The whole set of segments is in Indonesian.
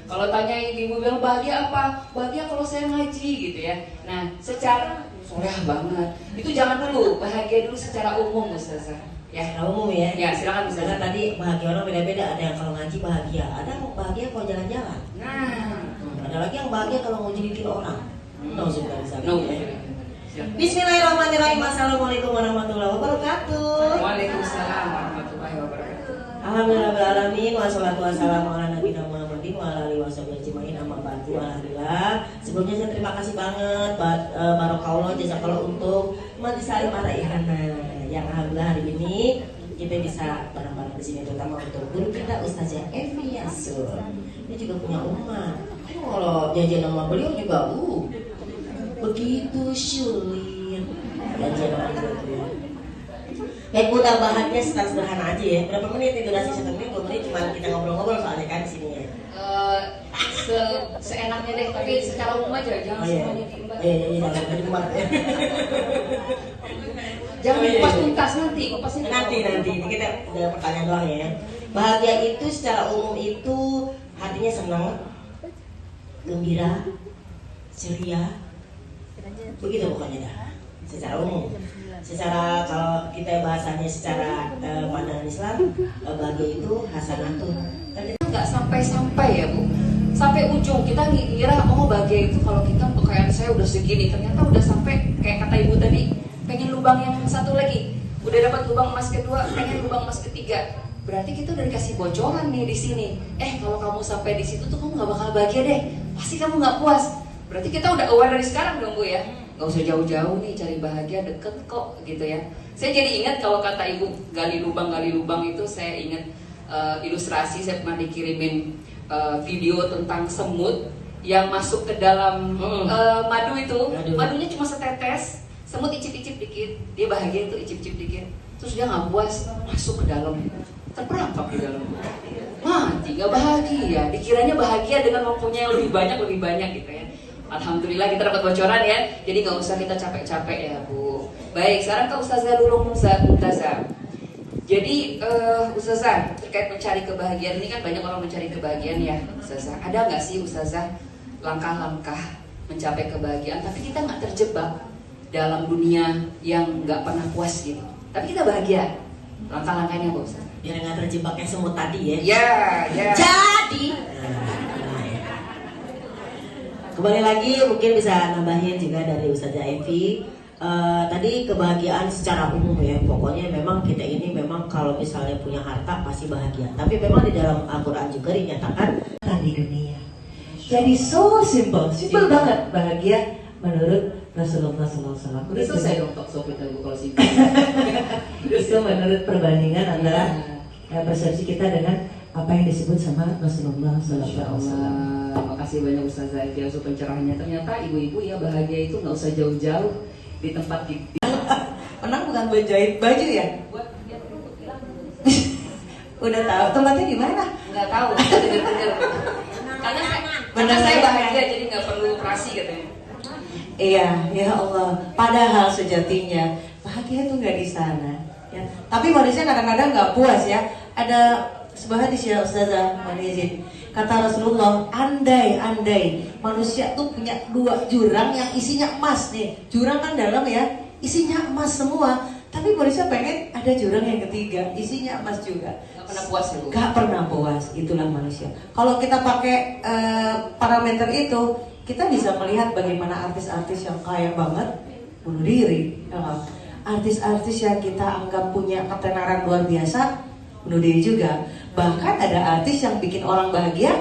Kalau tanya ibu bilang bahagia apa? Bahagia kalau saya ngaji gitu ya. Nah, secara soleh banget. Itu jangan dulu, bahagia dulu secara umum Ustazah. Ya, secara umum ya. Ya, silakan Misalnya Ustazah. tadi bahagia orang beda-beda, ada yang kalau ngaji bahagia, ada yang bahagia kalau jalan-jalan. Nah, Ada lagi yang bahagia kalau mau jadiin orang. no. Bismillahirrahmanirrahim. Assalamualaikum warahmatullahi wabarakatuh. Waalaikumsalam warahmatullahi wabarakatuh. Alhamdulillahirrahmanirrahim. Wassalatu wassalamu ala nabiyina Muhammadin wa ala alihi washabihi ajmain. Amma ba'du. Alhamdulillah. Sebelumnya saya terima kasih banget Barakallah jazakallah untuk Majelis Salim Araihana yang alhamdulillah hari ini kita bisa bareng-bareng di sini, terutama untuk guru kita Ustazah Evi Yasur. Dia juga punya umat. Kalau jajan sama beliau juga begitu sulit jajan sama beliau. Kayak mudah-bahannya sederhana aja ya. Berapa menit nih durasi 1 menit, 2 menit cuma kita ngobrol-ngobrol soalnya kan di sini ya. Seenaknya deh, tapi secara umum aja, jangan semuanya diumbar. Jangan diumbar. Jangan dikupas tuntas nanti Nanti kita ada pertanyaan doang ya. Bahagia itu secara umum itu hatinya senang, gembira, ceria, begitu pokoknya dah. Secara umum. Secara kalau kita bahasanya secara pandangan Islam, bahagia itu hasanatun. Nggak sampai-sampai ya Bu, sampai ujung kita ngira oh bahagia itu kalau kita kekayaan saya udah segini, ternyata udah sampai kayak kata ibu tadi, pengen lubang yang satu lagi, udah dapat lubang emas kedua, pengen lubang emas ketiga. Berarti kita udah dikasih bocoran nih di sini. Kalau kamu sampai di situ tuh kamu nggak bakal bahagia deh, pasti kamu nggak puas. Berarti kita udah aware dari sekarang dong Bu ya. Gak usah jauh-jauh nih cari bahagia, deket kok gitu ya. Saya jadi ingat kalau kata ibu gali lubang itu, saya ingat ilustrasi. Saya pernah dikirimin video tentang semut yang masuk ke dalam madu itu. Madunya cuma setetes, semut icip-icip dikit, dia bahagia tuh icip-icip dikit. Terus dia nggak puas, masuk ke dalam, terperangkap di dalam, mati nggak bahagia. Dikiranya bahagia dengan mempunyai yang lebih banyak gitu ya. Alhamdulillah kita dapat bocoran ya. Jadi nggak usah kita capek-capek ya Bu. Baik, sekarang ke Ustazah dulu, Mumtazah. Jadi Ustazah, terkait mencari kebahagiaan ini kan banyak orang mencari kebahagiaan ya Ustazah. Ada nggak sih Ustazah langkah-langkah mencapai kebahagiaan, tapi kita nggak terjebak dalam dunia yang nggak pernah puas gitu, tapi kita bahagia? Langkah-langkahnya apa Ustazah? Biar nggak terjebak kayak semut tadi ya. Ya. Jadi kembali lagi mungkin bisa nambahin juga dari Ustazah Evi. Tadi kebahagiaan secara umum ya, pokoknya memang kita ini memang kalau misalnya punya harta pasti bahagia. Tapi memang di dalam Al-Quran juga dinyatakan di dunia. Jadi simple banget bahagia menurut Rasulullah SAW. Udah selesai dong talk show kita Bu kalau sih. Itu menurut perbandingan antara persepsi kita dengan apa yang disebut sama Rasulullah SAW. Makasih banyak Ustazah Evi untuk pencerahannya. Ternyata ibu-ibu ya bahagia itu nggak usah jauh-jauh di tempat kita. Pernah bukan buat jahit baju ya? Buat dia untuk hilang. Udah tahu tempatnya di mana? Nggak tahu. Dengar-dengar. Karena saya bahagia jadi nggak perlu operasi katanya. Iya, ya Allah. Padahal sejatinya bahagia itu nggak di sana. Ya. Tapi manusia kadang-kadang nggak puas ya. Ada sebuah hadis ya Ustazah Manizin. Kata Rasulullah, andai manusia tuh punya 2 jurang yang isinya emas nih. Jurang kan dalam ya, isinya emas semua. Tapi manusia pengen ada jurang yang ketiga, isinya emas juga. Gak pernah puas ya Bu? Gak pernah puas, itulah manusia. Kalau kita pakai parameter itu, kita bisa melihat bagaimana artis-artis yang kaya banget bunuh diri. Artis-artis yang kita anggap punya ketenaran luar biasa bunuh diri juga. Bahkan ada artis yang bikin orang bahagia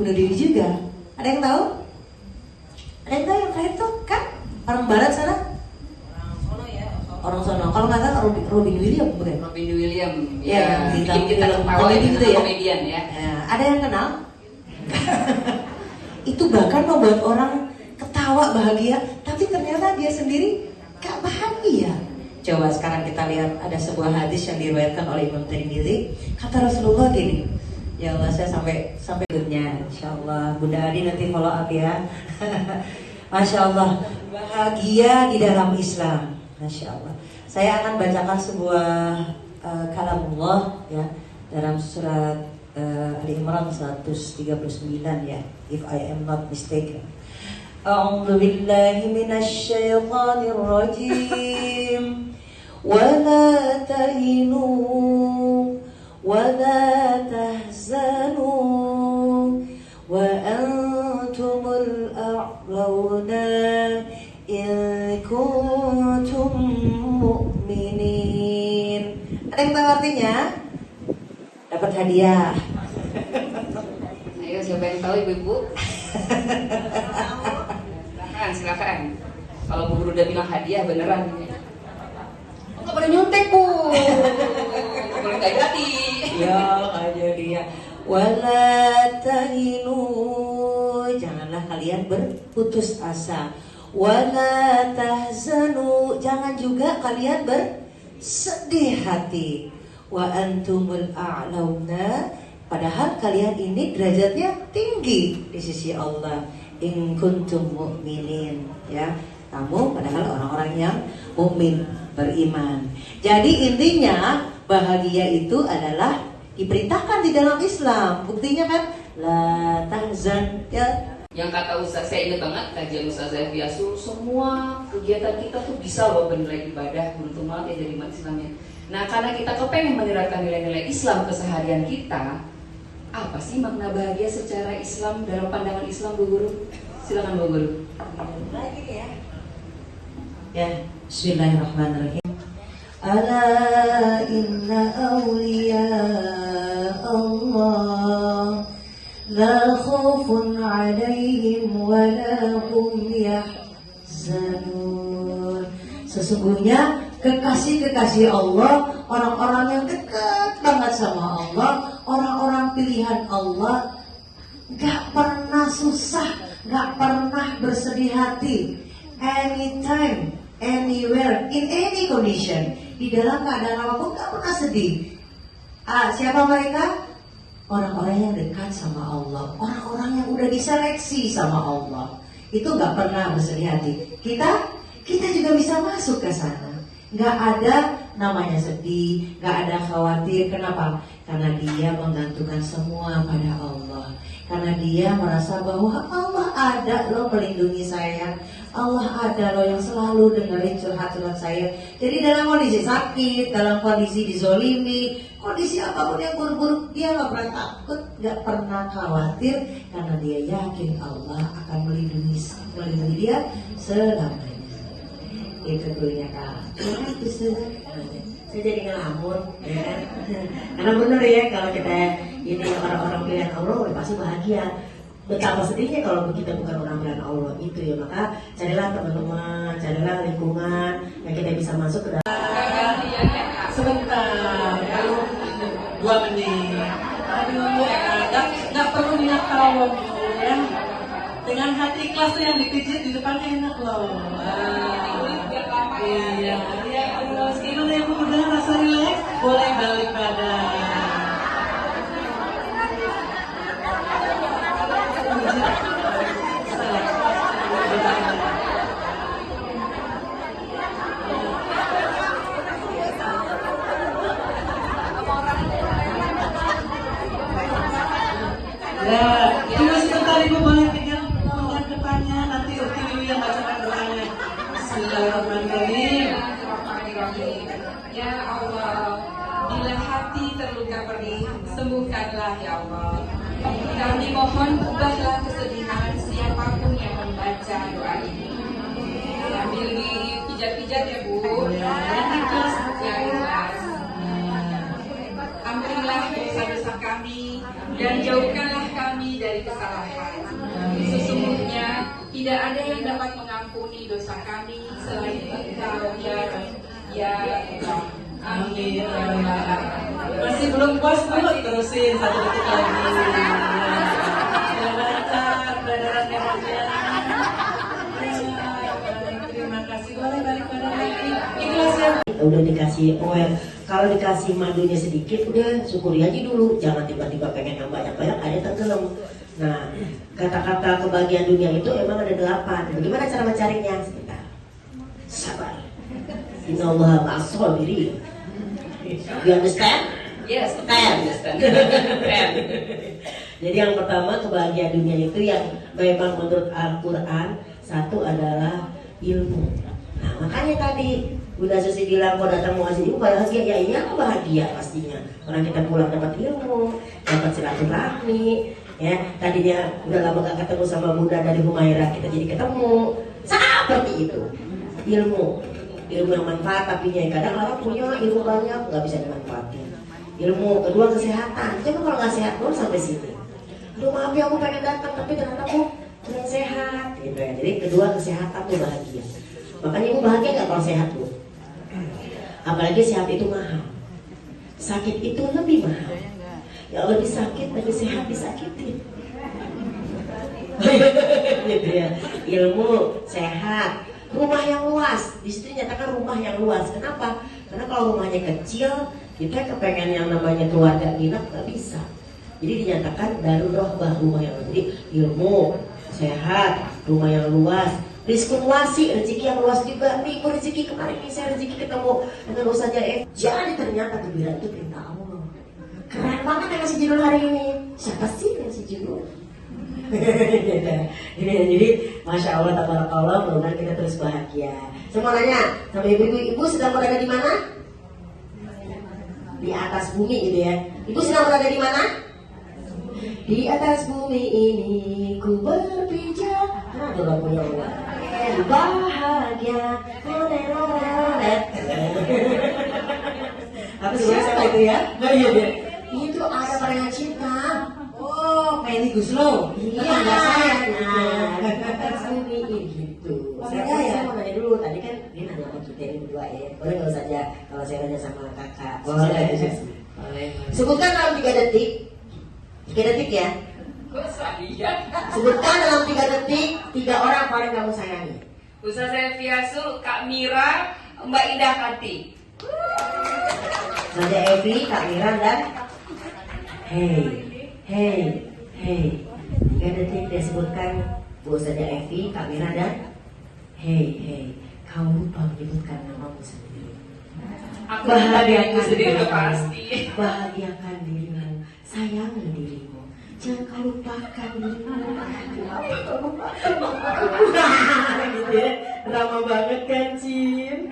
bunuh diri juga. Ada yang tahu? Ada yang tahu yang kayak itu kan? Orang barat sana? Orang sono. Kalau nggak salah Robin Williams bukan? Robin Williams. Ya, bikin kita ketawa gitu ya. Komedian ya. Ada yang kenal? Itu bahkan membuat orang ketawa bahagia, tapi ternyata dia sendiri gak bahagia. Coba sekarang kita lihat ada sebuah hadis yang diriwayatkan oleh Imam Tirmidzi. Kata Rasulullah gini, ya Allah saya sampai dunia, Insya Allah Bunda Adi nanti follow up ya. Masya Allah, bahagia di dalam Islam. Masya Allah. Saya akan bacakan sebuah kalamullah ya dalam surat Ali Imran 139 ya, if I am not mistaken. A'udzu billahi minasy syaithanir rajim. Wa la tahinu wa la tahzanu wa antumul a'launa in kuntum mu'minin. Ada yang tahu artinya? Dapat hadiah. Ayo siapa yang tahu ibu-ibu? Silakan. Kalau Bu Guru udah bilang hadiah beneran. Oh, nggak boleh nyontek Bu. Nggak boleh nggak jadi. Ya nggak jadi ya. Wala tahinu, janganlah kalian berputus asa. Wala tahzanu, jangan juga kalian bersedih hati. Wa antumul a'launa, padahal kalian ini derajatnya tinggi di sisi Allah. In kuntum mu'minin, ya. Kamu padahal orang-orang yang mukmin, beriman. Jadi intinya bahagia itu adalah diperintahkan di dalam Islam. Buktinya kan la tahzan, ya. Yang kata Ustaz, saya ingat banget kajian Ustaz Zaifiasul, semua kegiatan kita tuh bisa loh bernilai ibadah, beruntung banget ya jadi umat Islamnya. Nah karena kita kepengen menerapkan nilai-nilai Islam keseharian kita, apa sih makna bahagia secara Islam dalam pandangan Islam Bu Guru? Silakan Bu Guru. Lagi ya. Ya, bismillahirrahmanirrahim. Ala inna awliya Allah la khaufun alaihim wa la hum yahzanun. Sesungguhnya kekasih-kekasih Allah, orang-orang yang dekat banget sama Allah, orang-orang pilihan Allah, gak pernah susah, gak pernah bersedih hati. Anytime, anywhere, in any condition, di dalam keadaan apapun gak pernah sedih. Siapa mereka? Orang-orang yang dekat sama Allah, orang-orang yang udah diseleksi sama Allah, itu gak pernah bersedih hati. Kita juga bisa masuk ke sana. Gak ada namanya sedih, gak ada khawatir. Kenapa? Karena dia menggantungkan semua pada Allah. Karena dia merasa bahwa Allah ada loh melindungi saya, Allah ada loh yang selalu dengerin curhat-curhat saya. Jadi dalam kondisi sakit, dalam kondisi dizolimi, kondisi apapun yang buruk-buruk, dia gak pernah takut, gak pernah khawatir. Karena dia yakin Allah akan melindungi dia selamanya. Itu dulunya Kak. Saya jadi ngelamun, ya. Karena benar ya kalau kita ini orang-orang pilihan Allah, pasti bahagia. Betapa sedihnya kalau kita bukan orang pilihan Allah itu ya. Maka carilah teman-teman, carilah lingkungan yang kita bisa masuk ke dalam. Sebentar, kalau 2 menit. Aduh, nggak perlu minat tawon ya. Dengan hati ikhlas tuh yang dipijit di depannya enak loh. Iya, terus gimana ya Bu, udah rasa rileks? Boleh balik badan. Ya, tunggu sebentar Ibu, boleh pegang tangan depannya, nanti Ukti Wiwi yang bacakan doanya. Bismillahirrahmanirrahim. Ya Allah, bila hati terluka perih, sembuhkanlah ya Allah. Kami mohon ubahlah kesedihan siapapun yang membaca doa ini. Sambil dipijat-pijat ya Bu. Yang ikhlas, yang ikhlas. Ampunilah dosa-dosa kami dan jauhkanlah kami dari kesalahan. Sesungguhnya tidak ada yang dapat mengampuni dosa kami selain Engkau ya Allah. Amin. Masih belum puas Bu, terusin 1 detik lagi. Ya lancar, beneran ya. Terima kasih, boleh balik badan lagi. Ikhlas ya. Udah dikasih oil, kalau dikasih madunya sedikit udah syukuri aja dulu, jangan tiba-tiba pengen yang banyak-banyak ada tenggelam. Nah, kata-kata kebahagiaan dunia itu emang ada 8. Bagaimana cara mencarinya? Sebentar, sabar. Innallaha ma'as sabirin. You understand? Yes, Ten. Ten. Jadi yang pertama kebahagiaan dunia itu yang memang menurut Al-Quran satu adalah ilmu. Nah makanya tadi Bunda Susi bilang kalau datang muazin itu bahagia, ya iya aku bahagia pastinya. Orang kita pulang dapat ilmu, dapat silaturahmi, ya tadinya udah lama gak ketemu sama Bunda dari Humaira kita jadi ketemu, seperti itu. Ilmu yang manfaat tapi kadang orang punya ilmu banyak nggak bisa dimanfaatin. Ilmu kedua kesehatan, coba kalau nggak sehat belum sampai sini. Aduh maaf ya aku pengen datang tapi ternyata aku kurang sehat gitu ya. Jadi kedua kesehatan tuh bahagia. Makanya ibu bahagia nggak kalau sehat bu? Apalagi sehat itu mahal. Sakit itu lebih mahal. Ya lebih sakit lebih sehat disakitin. Gitu ya. Ilmu sehat, rumah yang luas. Di situ nyatakan rumah yang luas. Kenapa? Karena kalau rumahnya kecil kita kepengen yang namanya keluarga nginep nggak bisa. Jadi dinyatakan darurohbah rumah yang luas. Jadi ilmu, sehat, rumah yang luas, rizkun wasi, rezeki yang luas juga. Nih rezeki kemarin nih saya rezeki ketemu dengan Ustazah F. Jadi ternyata gembira itu perintah Allah. Keren banget yang ngasih judul hari ini. Siapa sih yang ngasih judul? Jadi masya Allah, tabarakallah, mudah-mudahan kita terus bahagia. Semua nanya sama ibu sedang berada di mana? Di atas bumi gitu ya. Ibu sedang berada di mana? Di atas bumi ini ku berpijak. Aduh gak punya uang. Bahagia. Apa sih siapa itu ya? Nah, iya deh. Itu ada pernah cinta. Oh, Melly Guslo. Iya, Tetangga saya. nah, atas bumi ini gitu. Saya mau nanya dulu, tadi kan dia nanya sama kita ini berdua ya. Boleh nggak saja kalau saya nanya sama kakak? Boleh. Sebutkan dalam 3 detik. 3 detik ya. Kok saya? Sebutkan dalam 3 detik 3 orang paling kamu sayangi. Ustazah Fiasul, Kak Mira, Mbak Indah Kati. Saja Evi, Kak Mira dan Hey. 3 detik dia sebutkan Bu saja Evi, Kak Mira dan Hey. Kau lupa menyebutkan namamu sendiri. Aku bahagiaku sendiri udah pasti. Bahagiakan dirimu, sayangi dirimu. Jangan kau lupakan dirimu. Kenapa kau lupakan? Gitu ya, drama banget kan Cin.